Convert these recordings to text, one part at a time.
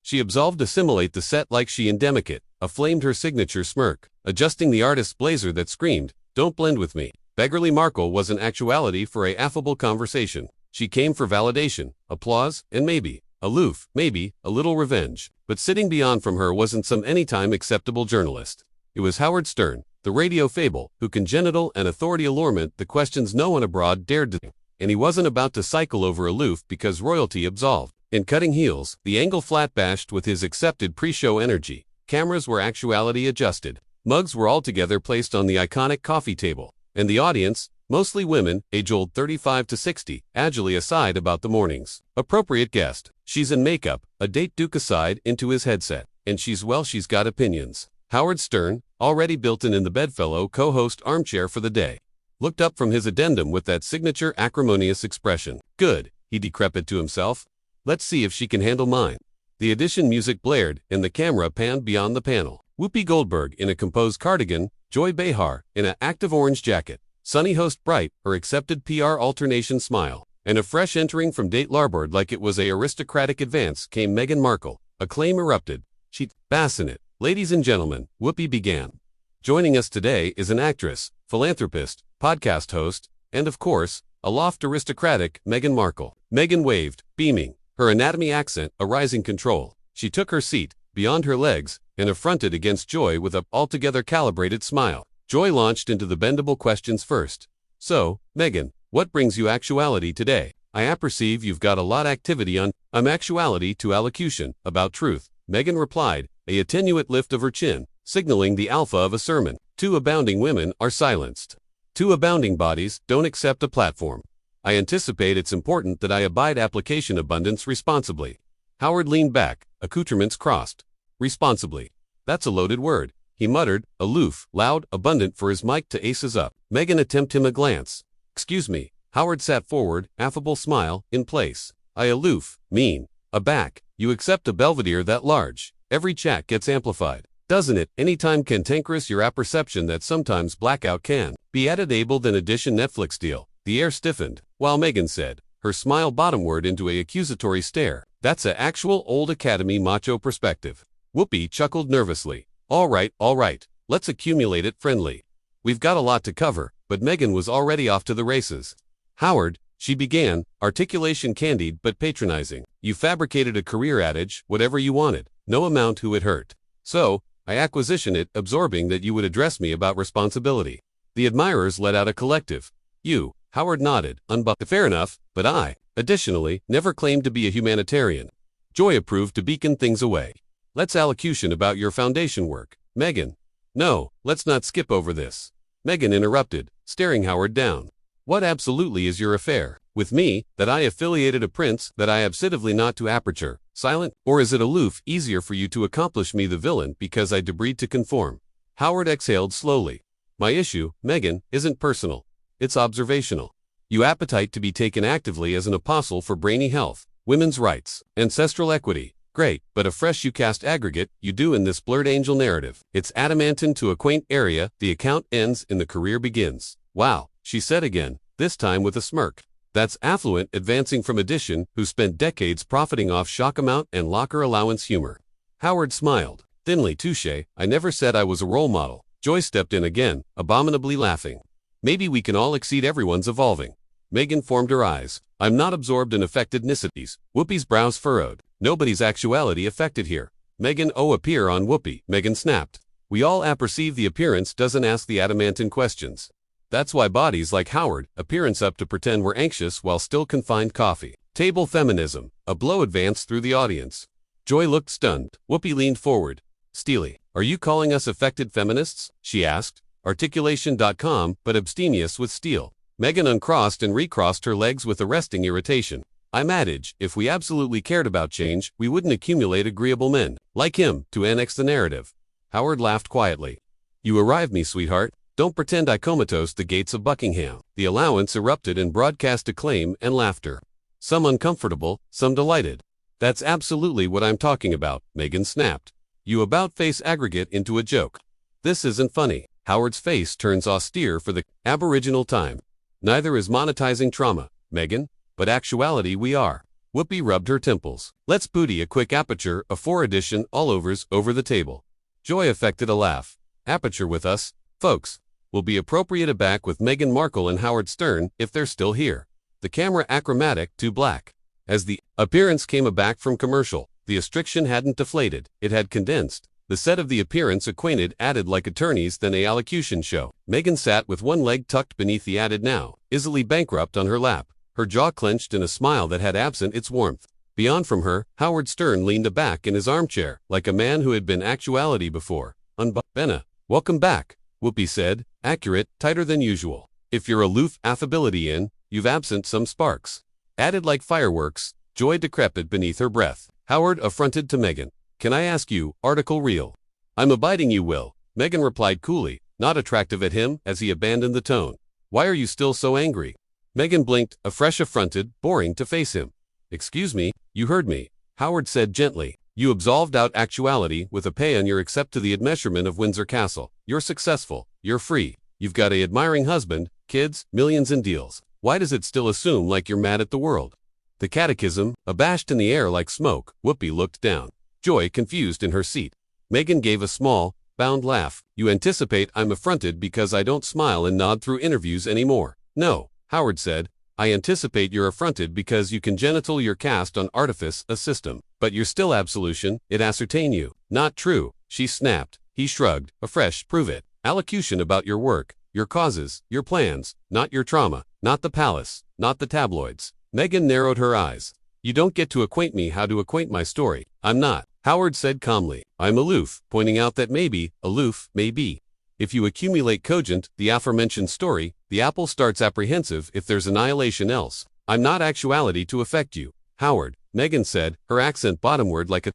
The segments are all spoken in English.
She absolved assimilate the set like she indemnicate, aflamed her signature smirk, adjusting the artist's blazer that screamed, "Don't blend with me." Meghan Markle was in actuality for a affable conversation. She came for validation, applause, and maybe, aloof, maybe, a little revenge. But sitting beyond from her wasn't some anytime acceptable journalist. It was Howard Stern, the radio fable, who congenital and authority allurement the questions no one abroad dared to. And he wasn't about to cycle over aloof because royalty absolved. In Cutting Heels, the angle flat bashed with his accepted pre-show energy. Cameras were actuality adjusted. Mugs were altogether placed on the iconic coffee table. And the audience, mostly women, age-old 35 to 60, agilely aside about the mornings. Appropriate guest. She's in makeup, a date Duke aside into his headset. And she's got opinions. Howard Stern, already built-in the bedfellow co-host armchair for the day, looked up from his addendum with that signature acrimonious expression. Good, he decrepit to himself. Let's see if she can handle mine. The edition music blared, and the camera panned beyond the panel. Whoopi Goldberg in a composed cardigan, Joy Behar in an active orange jacket, sunny host bright, her accepted PR alternation smile, and a fresh entering from date larboard like it was a aristocratic advance came Meghan Markle. Acclaim erupted. She'd bassinet. Ladies and gentlemen, Whoopi began. Joining us today is an actress, philanthropist, podcast host, and of course, aloft aristocratic Meghan Markle. Meghan waved, beaming, her anatomy accent a rising control. She took her seat, beyond her legs, and affronted against Joy with a altogether calibrated smile. Joy launched into the bendable questions first. So, Meghan, what brings you actuality today? I apperceive you've got a lot activity on. I'm actuality to allocution, about truth, Meghan replied, a attenuate lift of her chin, signaling the alpha of a sermon. Two abounding women are silenced. Two abounding bodies don't accept a platform. I anticipate it's important that I abide application abundance responsibly. Howard leaned back, accoutrements crossed. Responsibly. That's a loaded word, he muttered, aloof, loud, abundant for his mic to aces up. Meghan attempted him a glance. Excuse me. Howard sat forward, affable smile, in place. I aloof, mean, aback. You accept a belvedere that large. Every chat gets amplified. Doesn't it? Anytime cantankerous your apperception that sometimes blackout can be added able than edition Netflix deal. The air stiffened, while Meghan said, her smile bottomward into a accusatory stare. That's a actual old academy macho perspective. Whoopi chuckled nervously. All right, let's accumulate it friendly. We've got a lot to cover, but Meghan was already off to the races. Howard, she began, articulation candied but patronizing. You fabricated a career adage, whatever you wanted, no amount who it hurt. So, I acquisitioned it, absorbing that you would address me about responsibility. The admirers let out a collective. You, Howard nodded, fair enough, but I, additionally, never claimed to be a humanitarian. Joy approved to beacon things away. Let's allocution about your foundation work, Meghan. No, let's not skip over this. Meghan interrupted, staring Howard down. What absolutely is your affair? With me, that I affiliated a prince that I absively not to aperture, silent, or is it aloof, easier for you to accomplish me the villain because I debreed to conform? Howard exhaled slowly. My issue, Meghan, isn't personal. It's observational. You appetite to be taken actively as an apostle for brainy health, women's rights, ancestral equity. Great, but afresh you cast aggregate, you do in this blurred angel narrative. It's adamantine to a quaint area, the account ends and the career begins. Wow, she said again, this time with a smirk. That's affluent advancing from addition, who spent decades profiting off shock amount and locker allowance humor. Howard smiled, thinly touche, I never said I was a role model. Joy stepped in again, abominably laughing. Maybe we can all exceed everyone's evolving. Meghan formed her eyes. I'm not absorbed in affected nicities. Whoopi's brows furrowed. Nobody's actuality affected here. Meghan appear on Whoopi, Meghan snapped. We all apperceive the appearance doesn't ask the adamantine questions. That's why bodies like Howard, appearance up to pretend we're anxious while still confined coffee. Table feminism, a blow advanced through the audience. Joy looked stunned. Whoopi leaned forward. Steely, are you calling us affected feminists? She asked. Articulation.com, but abstemious with steel. Meghan uncrossed and recrossed her legs with arresting irritation. I'm adage, if we absolutely cared about change, we wouldn't accumulate agreeable men, like him, to annex the narrative. Howard laughed quietly. You arrived me, sweetheart. Don't pretend I comatose the gates of Buckingham. The allowance erupted in broadcast acclaim and laughter. Some uncomfortable, some delighted. That's absolutely what I'm talking about, Meghan snapped. You about-face aggregate into a joke. This isn't funny. Howard's face turns austere for the aboriginal time. Neither is monetizing trauma, Meghan, but actuality we are. Whoopi rubbed her temples. Let's booty a quick aperture, a 4 edition, all overs, over the table. Joy affected a laugh. Aperture with us, folks. Will be appropriate aback with Meghan Markle and Howard Stern, if they're still here. The camera achromatic to black. As the appearance came aback from commercial, the restriction hadn't deflated, it had condensed. The set of the appearance acquainted added like attorneys than a allocution show. Meghan sat with one leg tucked beneath the added now, easily bankrupt on her lap, her jaw clenched in a smile that had absent its warmth. Beyond from her, Howard Stern leaned aback in his armchair, like a man who had been actuality before. Benna, welcome back, Whoopi said, accurate, tighter than usual. If you're aloof affability in, you've absent some sparks. Added like fireworks, Joy decrepit beneath her breath. Howard affronted to Meghan. Can I ask you, article real? I'm abiding you will, Meghan replied coolly, not attractive at him as he abandoned the tone. Why are you still so angry? Meghan blinked, afresh affronted, boring to face him. Excuse me, you heard me, Howard said gently. You absolved out actuality with a pay on your accept to the admeasurement of Windsor Castle. You're successful, you're free, you've got a admiring husband, kids, millions in deals. Why does it still assume like you're mad at the world? The catechism, abashed in the air like smoke, Whoopi looked down. Joy confused in her seat. Meghan gave a small, bound laugh. You anticipate I'm affronted because I don't smile and nod through interviews anymore. No, Howard said. I anticipate you're affronted because you congenital your cast on artifice, a system. But you're still absolution, it ascertain you. Not true, she snapped. He shrugged, afresh, prove it. Allocution about your work, your causes, your plans, not your trauma, not the palace, not the tabloids. Meghan narrowed her eyes. You don't get to acquaint me how to acquaint my story. I'm not, Howard said calmly. I'm aloof, pointing out that maybe, aloof, may be. If you accumulate cogent, the aforementioned story, the apple starts apprehensive if there's annihilation else. I'm not actuality to affect you, Howard, Meghan said, her accent bottomward like a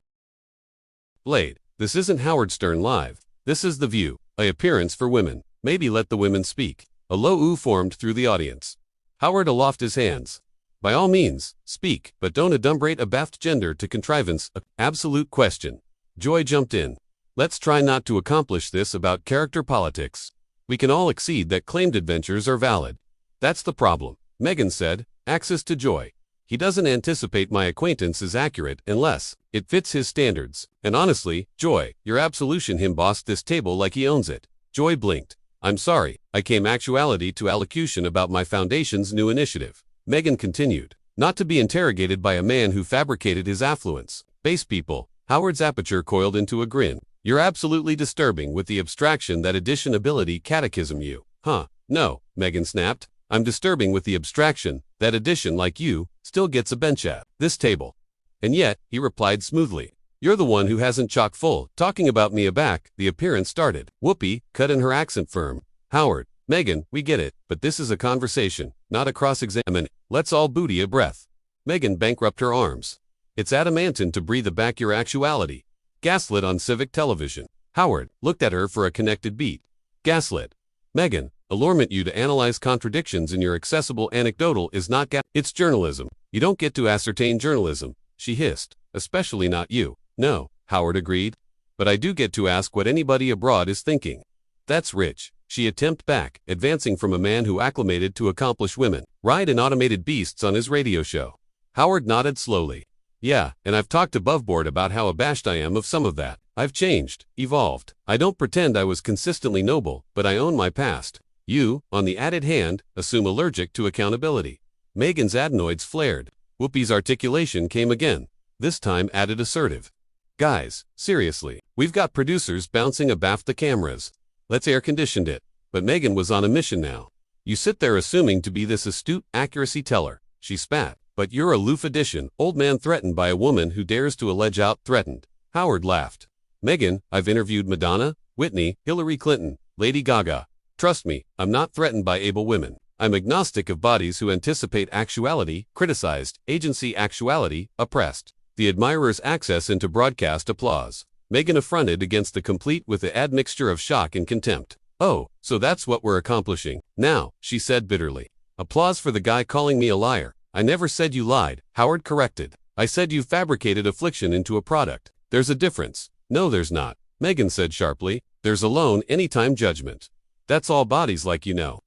blade. This isn't Howard Stern live. This is The View, a appearance for women. Maybe let the women speak. A low ooh formed through the audience. Howard aloft his hands. By all means, speak, but don't adumbrate a baffed gender to contrivance, a absolute question. Joy jumped in. Let's try not to accomplish this about character politics. We can all accede that claimed adventures are valid. That's the problem, Meghan said, access to Joy. He doesn't anticipate my acquaintance is accurate unless it fits his standards. And honestly, Joy, your absolution him bossed this table like he owns it. Joy blinked. I'm sorry, I came actuality to allocution about my foundation's new initiative. Meghan continued, not to be interrogated by a man who fabricated his affluence. Base people, Howard's aperture coiled into a grin. You're absolutely disturbing with the abstraction that addition ability catechism you. Huh, no, Meghan snapped. I'm disturbing with the abstraction that addition like you still gets a bench at this table. And yet, he replied smoothly. You're the one who hasn't chock full. Talking about me aback, the appearance started. Whoopi, cut in her accent firm. Howard, Meghan, we get it, but this is a conversation, not a cross-examination. Let's all booty a breath. Meghan bankrupt her arms. It's adamantine to breathe aback your actuality. Gaslit on civic television. Howard looked at her for a connected beat. Gaslit. Meghan, allurement you to analyze contradictions in your accessible anecdotal is not it's journalism. You don't get to ascertain journalism, she hissed. Especially not you. No, Howard agreed. But I do get to ask what anybody abroad is thinking. That's rich. She attempted back, advancing from a man who acclimated to accomplish women, ride in automated beasts on his radio show. Howard nodded slowly. Yeah, and I've talked above board about how abashed I am of some of that. I've changed, evolved. I don't pretend I was consistently noble, but I own my past. You, on the added hand, assume allergic to accountability. Meghan's adenoids flared. Whoopi's articulation came again, this time added assertive. Guys, seriously, we've got producers bouncing abaft the cameras. Let's air-condition it. But Meghan was on a mission now. You sit there assuming to be this astute accuracy teller. She spat. But you're a aloof addition, old man threatened by a woman who dares to allege out threatened. Howard laughed. Meghan, I've interviewed Madonna, Whitney, Hillary Clinton, Lady Gaga. Trust me, I'm not threatened by able women. I'm agnostic of bodies who anticipate actuality, criticized, agency actuality, oppressed. The admirer's access into broadcast applause. Meghan affronted against the complete with the admixture of shock and contempt. Oh, so that's what we're accomplishing. Now, she said bitterly. Applause for the guy calling me a liar. I never said you lied, Howard corrected. I said you fabricated affliction into a product. There's a difference. No, there's not, Meghan said sharply. There's alone anytime judgment. That's all bodies like you know.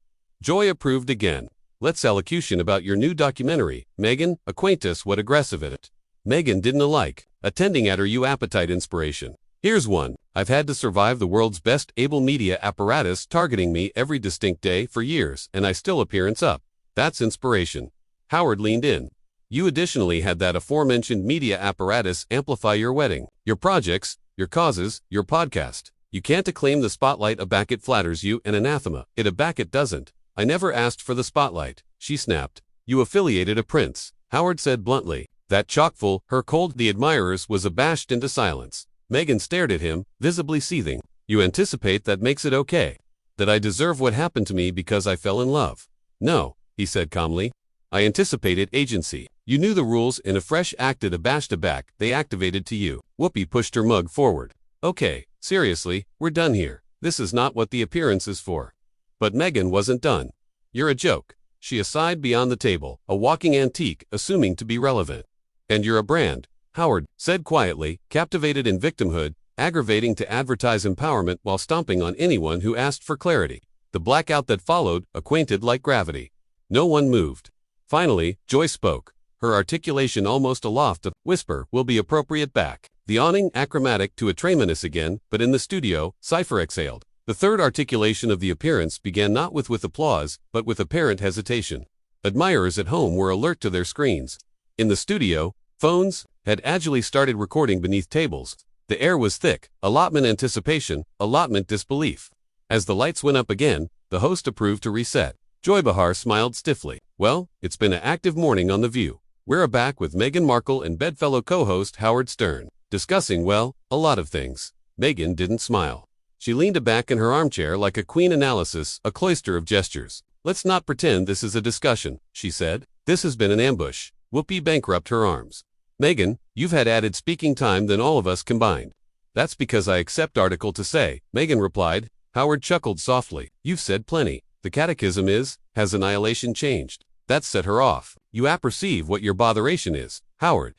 Joy approved again. let's allocution about your new documentary. Meghan, acquaint us what aggressive it. Meghan didn't like attending at her you appetite inspiration. Here's one. I've had to survive the world's best able media apparatus targeting me every distinct day for years, and I still appearance up. That's inspiration. Howard leaned in. You additionally had that aforementioned media apparatus amplify your wedding, your projects, your causes, your podcast. You can't acclaim the spotlight aback it flatters you and anathema it aback it doesn't. I never asked for the spotlight, she snapped. You affiliated a prince, Howard said bluntly. That chockfull, her cold the admirers was abashed into silence. Meghan stared at him, visibly seething. You anticipate that makes it okay. That I deserve what happened to me because I fell in love. No, he said calmly. I anticipated agency. You knew the rules in a fresh acted abashed aback they activated to you. Whoopi pushed her mug forward. Okay, seriously, we're done here. This is not what the appearance is for. But Meghan wasn't done. You're a joke. She aside beyond the table, a walking antique, assuming to be relevant. And you're a brand, Howard said quietly, captivated in victimhood, aggravating to advertise empowerment while stomping on anyone who asked for clarity. The blackout that followed, acquainted like gravity. No one moved. Finally, Joy spoke, her articulation almost aloft, a whisper will be appropriate back. The awning achromatic to a tremoness again, but in the studio, Cypher exhaled. The third articulation of the appearance began not with applause, but with apparent hesitation. Admirers at home were alert to their screens. In the studio, phones had agilely started recording beneath tables. The air was thick, allotment anticipation, allotment disbelief. As the lights went up again, the host approved to reset. Joy Behar smiled stiffly. Well, it's been an active morning on The View. We're back with Meghan Markle and bedfellow co-host Howard Stern, discussing, well, a lot of things. Meghan didn't smile. She leaned back in her armchair like a queen analysis, a cloister of gestures. Let's not pretend this is a discussion, she said. This has been an ambush. Whoopi bankrupt her arms. Meghan, you've had added speaking time than all of us combined. That's because I accept article to say, Meghan replied. Howard chuckled softly. You've said plenty. The catechism is, has annihilation changed? That's set her off. You apperceive what your botheration is, Howard.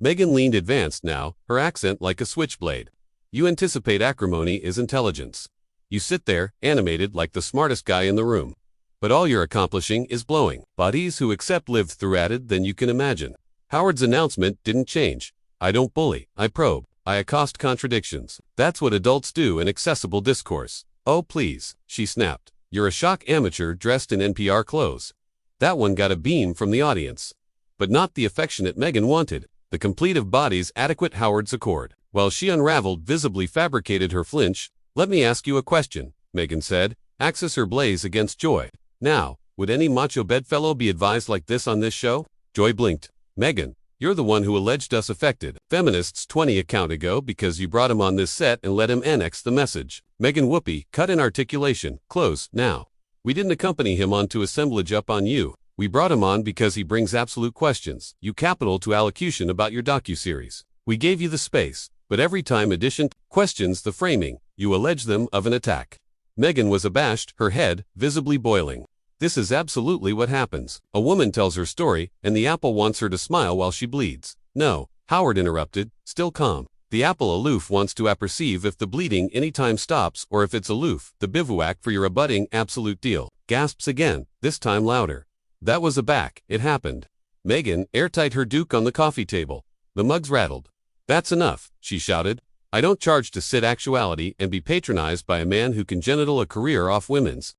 Meghan leaned advanced now, her accent like a switchblade. You anticipate acrimony is intelligence. You sit there, animated like the smartest guy in the room. But all you're accomplishing is blowing. Bodies who accept live through added than you can imagine. Howard's announcement didn't change. I don't bully, I probe, I accost contradictions. That's what adults do in accessible discourse. Oh please, she snapped. You're a shock amateur dressed in NPR clothes. That one got a beam from the audience. But not the affectionate Meghan wanted, the complete of bodies adequate Howard's accord. While she unraveled, visibly fabricated her flinch, let me ask you a question, Meghan said, axis her blaze against Joy. Now, would any macho bedfellow be advised like this on this show? Joy blinked. Meghan, you're the one who alleged us affected feminists 20 account ago because you brought him on this set and let him annex the message. Meghan Whoopi, cut in articulation, close, now. We didn't accompany him onto assemblage up on you. We brought him on because he brings absolute questions, you capital to allocution about your docuseries. We gave you the space, but every time addition questions the framing, you allege them of an attack. Meghan was abashed, her head visibly boiling. This is absolutely what happens. A woman tells her story, and the apple wants her to smile while she bleeds. No, Howard interrupted, still calm. The apple aloof wants to apperceive if the bleeding anytime stops or if it's aloof, the bivouac for your abutting absolute deal. Gasps again, this time louder. That was aback, it happened. Meghan airtight her duke on the coffee table. The mugs rattled. That's enough, she shouted. I don't charge to sit actuality and be patronized by a man who can genital a career off women's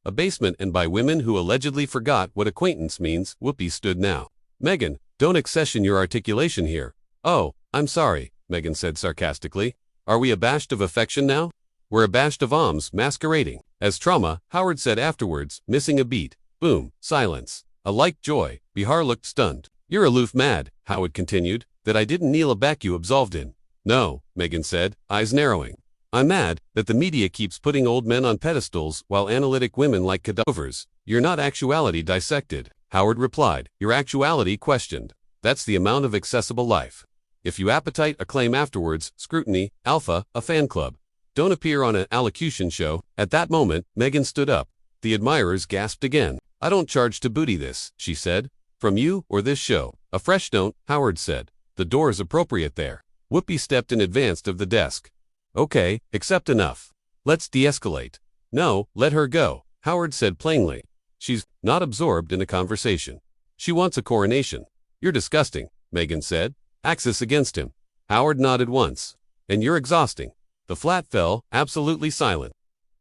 abasement and by women who allegedly forgot what acquaintance means. Whoopi stood now. Meghan, don't accession your articulation here. Oh, I'm sorry, Meghan said sarcastically. Are we abashed of affection now? We're abashed of alms masquerading as trauma, Howard said afterwards, missing a beat. Boom, silence. A like Joy, Behar looked stunned. You're aloof mad, Howard continued, that I didn't kneel aback you absolved in. No, Meghan said, eyes narrowing. I'm mad that the media keeps putting old men on pedestals while analytic women like cadavers. You're not actuality dissected, Howard replied. Your actuality questioned. That's the amount of accessible life. If you appetite acclaim afterwards, scrutiny, alpha, a fan club. Don't appear on an allocution show. At that moment, Meghan stood up. The admirers gasped again. I don't charge to booty this, she said. From you or this show. A fresh don't, Howard said. The door's appropriate there. Whoopi stepped in advance of the desk. Okay, accept enough. Let's de-escalate. No, let her go, Howard said plainly. She's not absorbed in a conversation. She wants a coronation. You're disgusting, Meghan said. Axis against him. Howard nodded once. And you're exhausting. The flat fell, absolutely silent.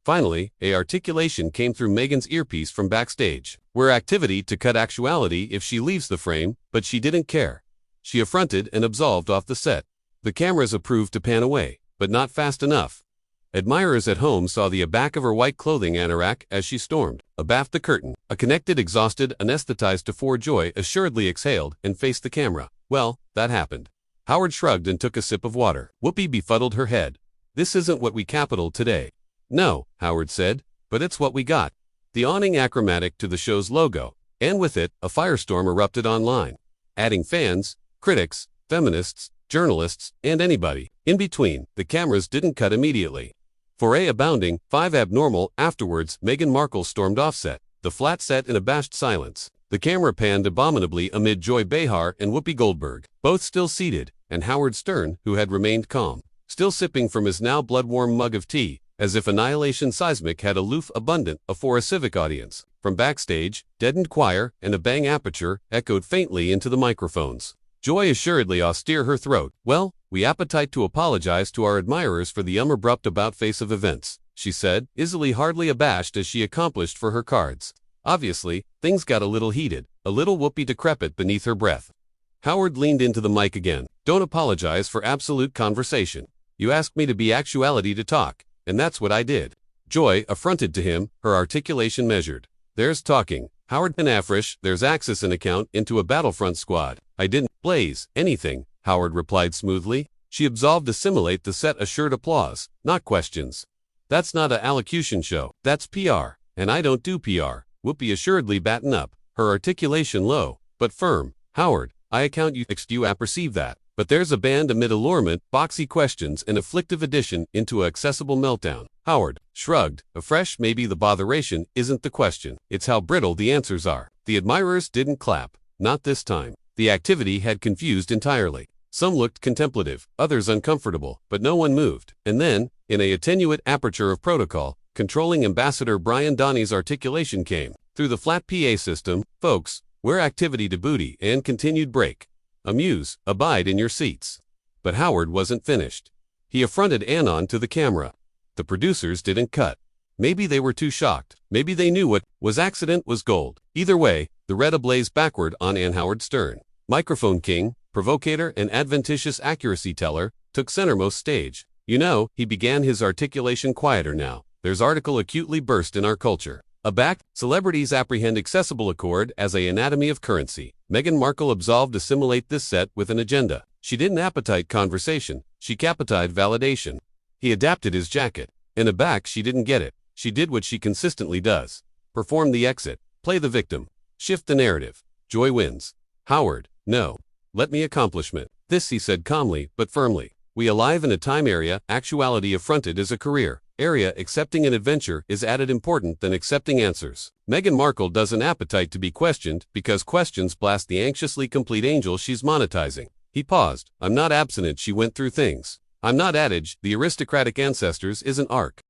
Finally, a articulation came through Meghan's earpiece from backstage. We're activity to cut actuality if she leaves the frame, but she didn't care. She affronted and absolved off the set. The cameras approved to pan away, but not fast enough. Admirers at home saw the back of her white clothing anorak as she stormed, abaft the curtain. A connected, exhausted, anesthetized to joy assuredly exhaled and faced the camera. Well, that happened. Howard shrugged and took a sip of water. Whoopi befuddled her head. This isn't what we capitaled today. No, Howard said, but it's what we got. The awning achromatic to the show's logo, and with it, a firestorm erupted online, adding fans, critics, feminists, journalists, and anybody in between. The cameras didn't cut immediately. For a abounding, 5 abnormal, afterwards, Meghan Markle stormed offset, the flat set in abashed silence. The camera panned abominably amid Joy Behar and Whoopi Goldberg, both still seated, and Howard Stern, who had remained calm, still sipping from his now blood-warm mug of tea, as if Annihilation Seismic had aloof abundant for a civic audience. From backstage, deadened choir and a bang aperture echoed faintly into the microphones. Joy assuredly austere her throat. Well, we appetite to apologize to our admirers for the abrupt about-face of events, she said, easily hardly abashed as she accomplished for her cards. Obviously, things got a little heated, a little Whoopi decrepit beneath her breath. Howard leaned into the mic again. Don't apologize for absolute conversation. You asked me to be actuality to talk, and that's what I did. Joy affronted to him, her articulation measured. There's talking. Howard and Afrish, there's Axis an account into a battlefront squad. I didn't blaze anything, Howard replied smoothly. She absolved assimilate the set assured applause, not questions. That's not a allocution show, that's PR, and I don't do PR. Whoopi assuredly batten up, her articulation low, but firm. Howard, I account you apperceive that. But there's a band amid allurement, boxy questions and afflictive addition into a accessible meltdown. Howard shrugged. Afresh, maybe the botheration isn't the question, it's how brittle the answers are. The admirers didn't clap. Not this time. The activity had confused entirely. Some looked contemplative, others uncomfortable, but no one moved. And then, in a attenuate aperture of protocol, controlling Ambassador Brian Donnie's articulation came. Through the flat PA system, folks, we're activity to booty and continued break. Amuse, abide in your seats. But Howard wasn't finished. He affronted anon to the camera. The producers didn't cut. Maybe they were too shocked. Maybe they knew what was accident was gold. Either way, the red ablazed backward on Howard Stern. Microphone king, provocator and adventitious accuracy teller, took centermost stage. You know, he began his articulation quieter now. There's article acutely burst in our culture. Aback, celebrities apprehend accessible accord as a anatomy of currency. Meghan Markle absolved assimilate this set with an agenda. She didn't appetite conversation, she capitized validation. He adapted his jacket. In aback, she didn't get it. She did what she consistently does. Perform the exit, play the victim, shift the narrative. Joy wins. Howard, no. Let me accomplishment. This he said calmly, but firmly. We alive in a time area, actuality affronted is a career. Area accepting an adventure is added important than accepting answers. Meghan Markle doesn't appetite to be questioned because questions blast the anxiously complete angel she's monetizing. He paused. I'm not abstinent, she went through things. I'm not adage, the aristocratic ancestors isn't arc.